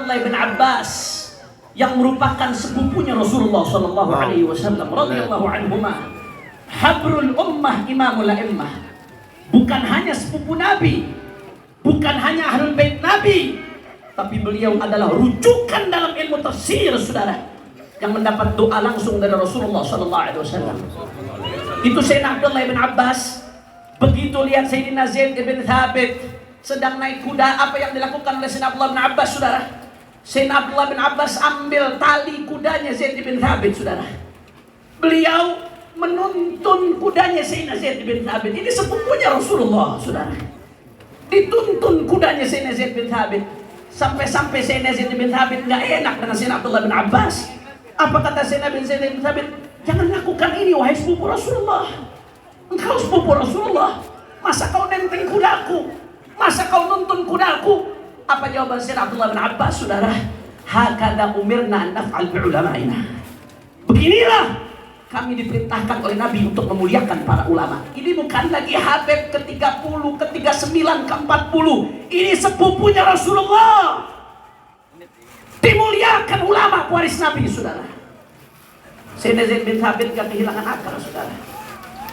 Abdullah bin Abbas yang merupakan sepupunya Rasulullah sallallahu alaihi wasallam radhiyallahu anhuma. Habrul ummah imamul a'immah. Bukan hanya sepupu Nabi, bukan hanya ahlul bait Nabi, tapi beliau adalah rujukan dalam ilmu tafsir, saudara, yang mendapat doa langsung dari Rasulullah sallallahu alaihi wasallam. Itu Sayyidina Abdullah bin Abbas begitu lihat Sayyidina Zaid bin Thabit sedang naik kuda, apa yang dilakukan oleh Sayyidina Abdullah bin Abbas, saudara? Sayyidina Abdullah bin Abbas ambil tali kudanya Zaid bin Thabit, saudara. Beliau menuntun kudanya Sayyidina Zaid bin Thabit. Ini sepupunya Rasulullah, saudara. Dituntun kudanya Sayyidina Zaid bin Thabit. Sampai-sampai Sayyidina Zaid bin Thabit nggak enak dengan Sayyidina Abdullah bin Abbas. Apa kata Sayyidina Zaid bin Thabit? Jangan lakukan ini, wahai sepupu Rasulullah. Engkau sepupu Rasulullah. Masa kau nenteng kudaku? Masa kau nuntun kudaku? Apa jawaban Sayyidina Abdullah bin Abbas, saudara? Hakada umirna an naf'al bi ulama'ina. Beginilah kami diperintahkan oleh Nabi untuk memuliakan para ulama. Ini bukan lagi Habib ke-30, ke-39, ke-40. Ini sepupunya Rasulullah. Dimuliakan ulama pewaris Nabi, saudara. Sayyidina Zaid bin Thabit gak kehilangan akal, saudara.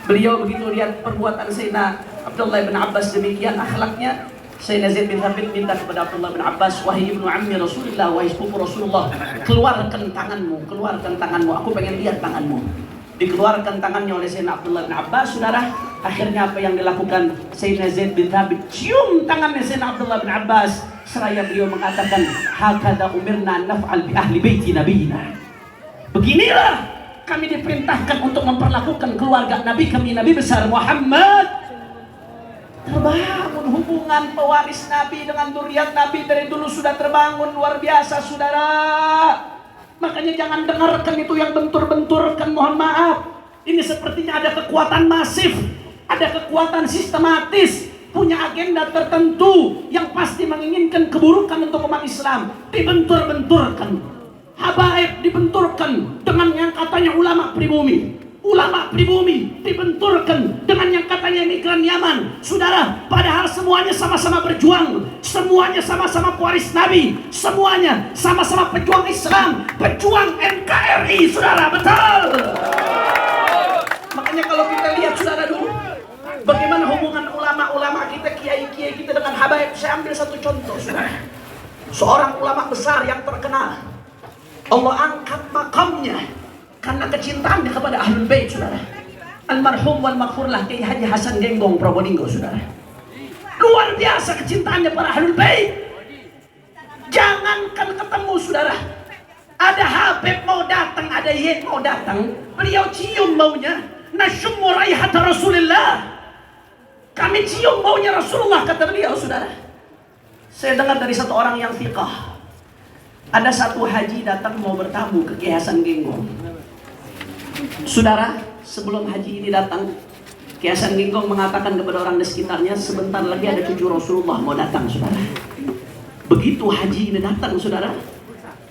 Beliau begitu lihat perbuatan Sayyidina Abdullah bin Abbas demikian akhlaknya, Sayyidina Zaid bin Thabit minta kepada Abdullah bin Abbas, wahai ibnu ammi Rasulullah, wahai sepupu Rasulullah, keluarkan tanganmu, aku pengen lihat tanganmu. Dikeluarkan tangannya oleh Sayyidina Abdullah bin Abbas, saudara. Akhirnya apa yang dilakukan Sayyidina Zaid bin Thabit? Cium tangannya Sayyidina Abdullah bin Abbas, seraya beliau mengatakan, hakada umirna naf'al bi ahli baiti nabiyina. Beginilah kami diperintahkan untuk memperlakukan keluarga Nabi kami, Nabi besar Muhammad. Terbangun hubungan pewaris Nabi dengan zuriat Nabi dari dulu sudah terbangun luar biasa, saudara. Makanya jangan dengarkan itu yang bentur-benturkan, mohon maaf. Ini sepertinya ada kekuatan masif, ada kekuatan sistematis, punya agenda tertentu yang pasti menginginkan keburukan untuk umat Islam. Dibentur-benturkan, habaib dibenturkan dengan yang katanya ulama pribumi. Ulama pribumi dibenturkan dengan yang katanya migran Yaman. Saudara, padahal semuanya sama-sama berjuang, semuanya sama-sama pewaris Nabi, semuanya sama-sama pejuang Islam, pejuang NKRI, saudara, betul. Makanya kalau kita lihat, saudara, dulu bagaimana hubungan ulama-ulama kita, kiai-kiai kita dengan habaib. Saya ambil satu contoh, saudara. Seorang ulama besar yang terkenal, Allah angkat makamnya karena kecintaannya kepada ahlul bait, saudara. Almarhum wal maghfurlah Kiai Haji Hasan Genggong Probolinggo, saudara. Luar biasa kecintaannya para ahlul bait. Jangankan ketemu, saudara, ada Habib mau datang, ada Yed mau datang, beliau cium baunya. Nasyummu raihata Rasulillah. Kami cium baunya Rasulullah, kata beliau, saudara. Saya dengar dari satu orang yang fiqah, ada satu haji datang mau bertamu ke Kiai Hasan Genggong. Saudara, sebelum haji ini datang, Kiai Hasan Genggong mengatakan kepada orang di sekitarnya, sebentar lagi ada cucu Rasulullah mau datang, saudara. Begitu haji ini datang, saudara,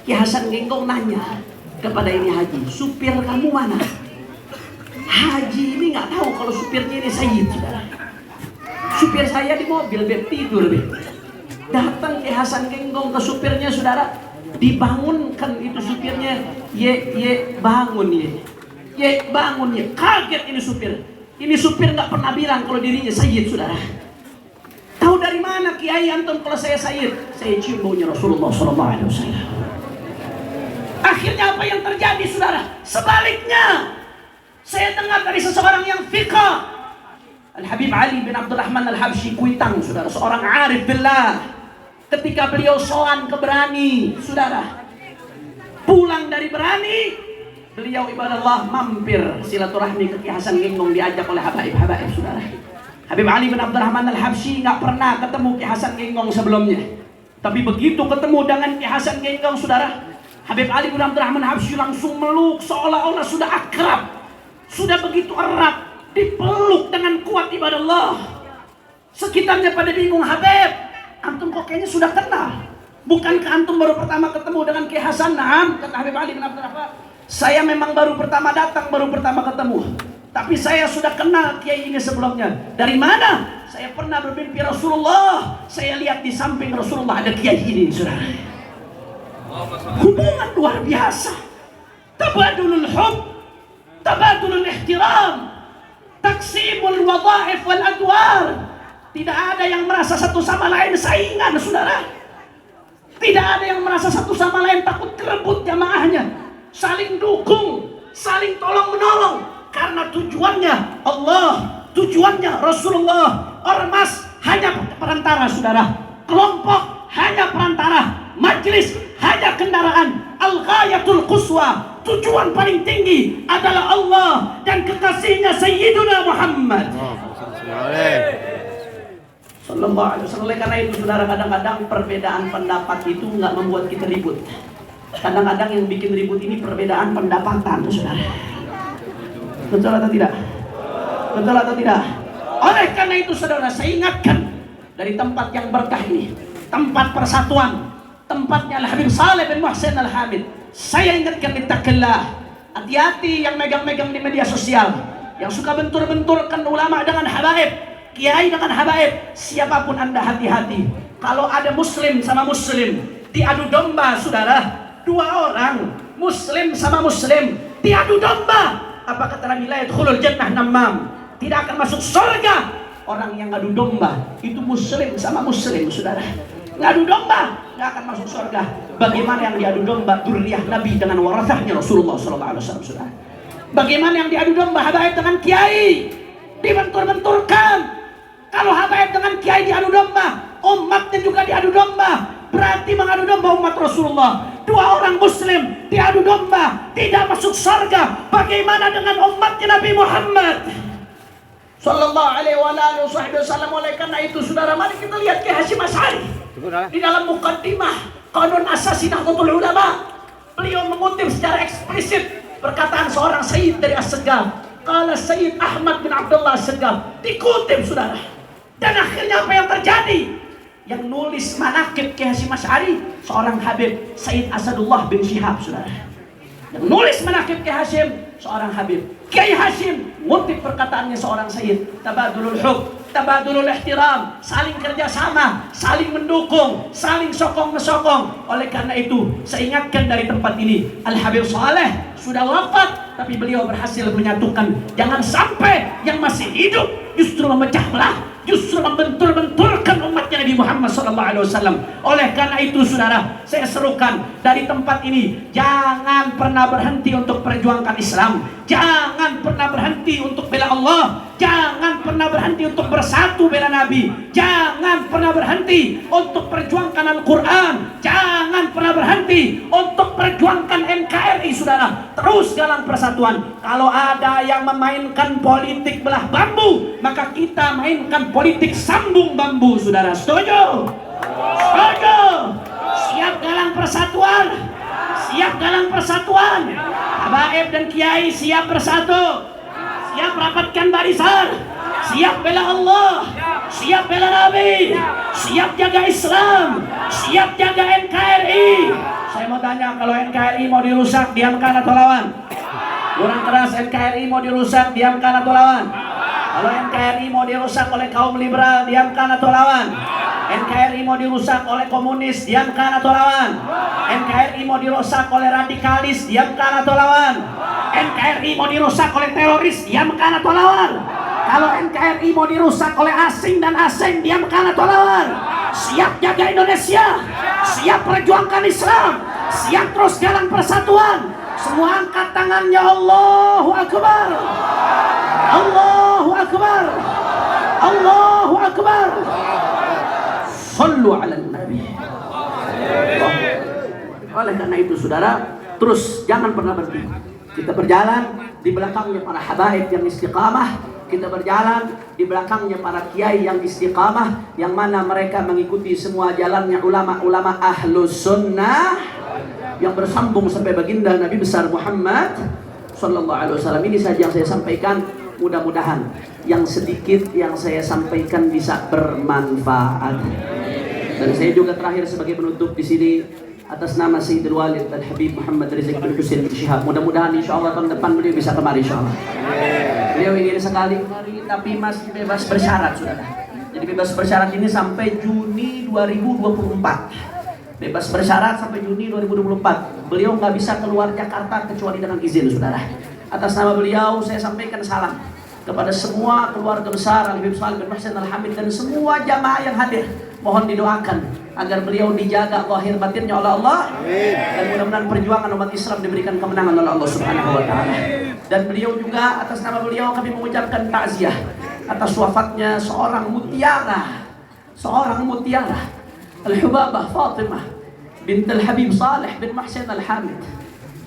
Kiai Hasan Genggong nanya kepada ini haji, supir kamu mana? Haji ini nggak tahu kalau supirnya ini Sayyid, saudara. Supir saya di mobil, beb, tidur, beb. Datang Kiai Hasan Genggong ke supirnya, saudara, dibangunkan itu supirnya, ye bangun ye. Ye bangun ya, kaget ini supir. Ini supir nggak pernah bilang kalau dirinya Sayyid, saudara. Tahu dari mana Kiai antum kalau saya Sayyid? Saya cium baunya Rasulullah SAW. Akhirnya apa yang terjadi, saudara? Sebaliknya, saya dengar dari seseorang yang fiqah, Al-Habib Ali bin Abdurrahman Al-Habsyi Kuitang, saudara, seorang arif billah. Ketika beliau soan ke Berani, saudara, pulang dari Berani, beliau ibadallah mampir silaturahmi ke Kiai Hasan Genggong, diajak oleh habaib-habaib, saudara. Habib Ali bin Abdurrahman Al-Habsyi nggak pernah ketemu Kiai Hasan Genggong sebelumnya. Tapi begitu ketemu dengan Kiai Hasan Genggong, saudara, Habib Ali bin Abdurrahman Al-Habsyi langsung meluk seolah-olah sudah akrab, sudah begitu erat, dipeluk dengan kuat ibadallah. Sekitarnya pada bingung, Habib, antum kok kayaknya sudah kenal. Bukankah antum baru pertama ketemu dengan Kiai Hasan? Naam, kata Habib Ali bin Abdurrahman. Saya memang baru pertama datang, baru pertama ketemu. Tapi saya sudah kenal Kiai ini sebelumnya. Dari mana? Saya pernah bermimpi Rasulullah. Saya lihat di samping Rasulullah ada Kiai ini, saudara. hubungan luar biasa. Tabadulul hub, tabadulul ihtiram, taksimul wadhaif wal adwar. Tidak ada yang merasa satu sama lain saingan, saudara. Tidak ada yang merasa satu sama lain takut kerebut jamaahnya. Saling dukung, saling tolong menolong. Karena tujuannya Allah, tujuannya Rasulullah. Ormas hanya perantara, saudara. Kelompok hanya perantara. Majlis hanya kendaraan. Al-ghayatul quswa, tujuan paling tinggi adalah Allah dan kekasihnya Sayyiduna Muhammad Sallallahu alaihi wasallam. Oleh karena itu, saudara, kadang-kadang perbedaan pendapat itu nggak membuat kita ribut. Kadang-kadang yang bikin ribut ini perbedaan pendapatan, saudara. Betul atau tidak? Betul atau tidak? Oleh karena itu, saudara, saya ingatkan dari tempat yang berkah ini, tempat persatuan, tempatnya Al-Habib Saleh bin Muhsin Al-Hamid. Saya ingatkan, ittaqillah. Hati-hati yang megang-megang di media sosial, yang suka bentur-benturkan ulama dengan habaib, kiai dengan habaib. Siapapun Anda, hati-hati. Kalau ada muslim sama muslim diadu domba, saudara, dua orang muslim sama muslim diadu domba, apa kata Nabi? La yadkhulul jannah namam, tidak akan masuk surga orang yang ngadu domba. Itu muslim sama muslim, saudara. Ngadu domba nggak akan masuk surga. Bagaimana yang diadu domba dzurriyyah Nabi dengan warasahnya Rasulullah sallallahu alaihi wasallam, saudara? Bagaimana yang diadu domba habaib dengan kiai, dibentur-benturkan. Kalau habaib dengan kiai diadu domba, umatnya juga diadu domba. Berarti mengadu domba umat Rasulullah. Dua orang muslim diadu domba, tidak masuk surga. Bagaimana dengan umatnya Nabi Muhammad sallallahu alaihi wasallam? Oleh karena itu, saudara, mari kita lihat Kiai Hasyim Asy'ari di dalam mukaddimah Qanun Asasi Nahdlatul Ulama. Beliau mengutip secara eksplisit perkataan seorang sayyid dari As-Segaf. Qala Sayyid Ahmad bin Abdullah As-Segaf. Dikutip, saudara. Dan akhirnya apa yang terjadi? Yang nulis manaqib Kiai Hasyim Asy'ari seorang Habib Sayyid Asadullah bin Syihab, saudara. Yang nulis manaqib Kiai Hasyim seorang Habib. Kiai Hasyim ngutip perkataannya seorang sayyid. Tabadulul hub, tabadulul ihtiram, saling kerjasama, saling mendukung, saling sokong-mesokong. Oleh karena itu, saya ingatkan dari tempat ini, Al-Habib Saleh sudah wafat, tapi beliau berhasil menyatukan. Jangan sampai yang masih hidup justru memecah belah, justru membentur-benturkan umatnya Nabi Muhammad SAW. Oleh karena itu, saudara, saya serukan dari tempat ini, jangan pernah berhenti untuk perjuangkan Islam. Jangan pernah berhenti untuk bela Allah. Jangan pernah berhenti untuk bersatu bela Nabi. Jangan pernah berhenti untuk perjuangkan Al-Quran. Jangan pernah berhenti untuk perjuangkan NKRI, saudara. Terus galang persatuan. Kalau ada yang memainkan politik belah bambu, maka kita mainkan politik sambung bambu, saudara. Setuju? Setuju? Siap galang persatuan? Siap galang persatuan? Habaib dan kiai siap bersatu? Siap rapatkan barisan? Siap bela Allah? Siap bela Nabi? Siap jaga Islam? Siap jaga NKRI? Saya mau tanya, kalau NKRI mau dirusak, diamkan atau lawan? Kurang keras. NKRI mau dirusak, diamkan atau lawan? Kalau NKRI mau dirusak oleh kaum liberal, diamkan atau lawan? NKRI mau dirusak oleh komunis, diamkan atau lawan? NKRI mau dirusak oleh radikalis, diamkan atau lawan? NKRI mau dirusak oleh teroris, diamkan atau lawan? Kalau NKRI mau dirusak oleh asing dan asing, diamkan atau lawan? Siap jaga Indonesia, siap perjuangkan Islam, siap terus jalan persatuan. Semua angkat tangannya. Allahu Akbar, Allahu Akbar, Allahu Akbar. Sallu ala Nabi. Oleh karena itu, saudara, terus jangan pernah berhenti. Kita berjalan di belakangnya para habaib yang istiqamah. Kita berjalan di belakangnya para kiai yang istiqamah, yang mana mereka mengikuti semua jalannya ulama-ulama ahlus sunnah yang bersambung sampai baginda Nabi besar Muhammad sallallahu alaihi wasallam. Ini saja yang saya sampaikan. Mudah-mudahan yang sedikit yang saya sampaikan bisa bermanfaat. Dan saya juga terakhir sebagai penutup di sini atas nama Sayyidul Walid Al-Habib Muhammad Rizieq bin Husain bin Syihab. Mudah-mudahan insyaallah tahun depan beliau bisa kemari insyaallah. Beliau ingin sekali kemari, tapi masih bebas bersyarat, saudara. Jadi bebas bersyarat ini sampai Juni 2024. bebas bersyarat sampai Juni 2024. Beliau nggak bisa keluar Jakarta kecuali dengan izin, saudara. Atas nama beliau saya sampaikan salam kepada semua keluarga besar Al-Habib Shalih bin Muhsin Al-Hamid dan semua jamaah yang hadir. Mohon didoakan agar beliau dijaga zahir batinnya oleh Allah. Amin. Dan mudah-mudahan perjuangan umat Islam diberikan kemenangan oleh Allah Subhanahu wa taala. Dan beliau juga, atas nama beliau kami mengucapkan takziah atas wafatnya seorang mutiara Al-Hubabah Fatimah bint Al-Habib Shalih bin Muhsin Al-Hamid,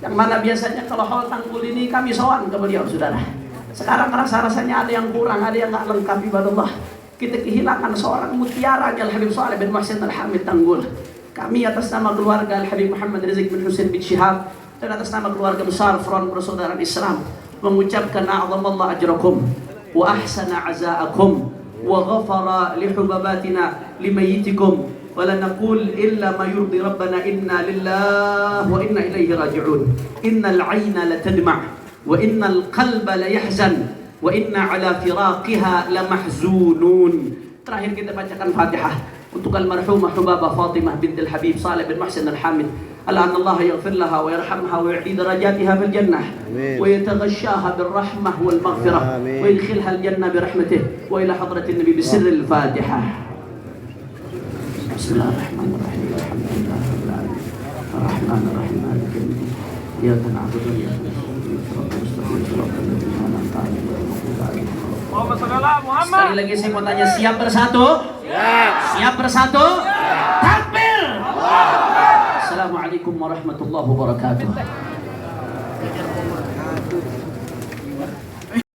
yang mana biasanya kalau haul Tanggul ini kami sowan ke beliau, saudara. Sekarang rasa-rasanya ada yang kurang, ada yang nggak lengkap, ibadallah. Kita kehilangan seorang mutiara Al-Habib Shalih bin Muhsin Al-Hamid Tanggul. Kami atas nama keluarga Al-Habib Muhammad Rizq bin Husain bin Syihab dan atas nama keluarga besar Front Persaudaraan Islam mengucapkan a'zamallahu ajrakum wa ahsana azaakum wa ghafara li hubabatina limayyitikum wa la naqul illa ma yurdi rabbana inna lillahi wa inna ilaihi raji'un. Innal 'ayna la tadma' wa innal qalba la yahzan wa inna ala firaqiha la mahzunun. Terakhir kita bacakan Fatihah untuk almarhumah Hubabah Fatimah bint Al-Habib Shalih bin Muhsin Al-Hamid. Ala Allah yaghfir laha wa yarhamha wa yu'li darajatiha fil jannah wa yataghashaha bir rahmah wal maghfirah wa yadkhilha al jannah bi rahmatih wa ila hadratin nabi bi sirril Fatihah. Bismillahirrahmanirrahim. Alhamdulillahirabbil alamin. Arrahmanir rahim. Maliki yaumiddin. Iyyaka na'budu wa iyyaka nasta'in. Shiratal ladzina an'amta 'alaihim. Sekali lagi saya mau tanya, siap bersatu? Siap bersatu? Takbir! Assalamualaikum warahmatullahi wabarakatuh.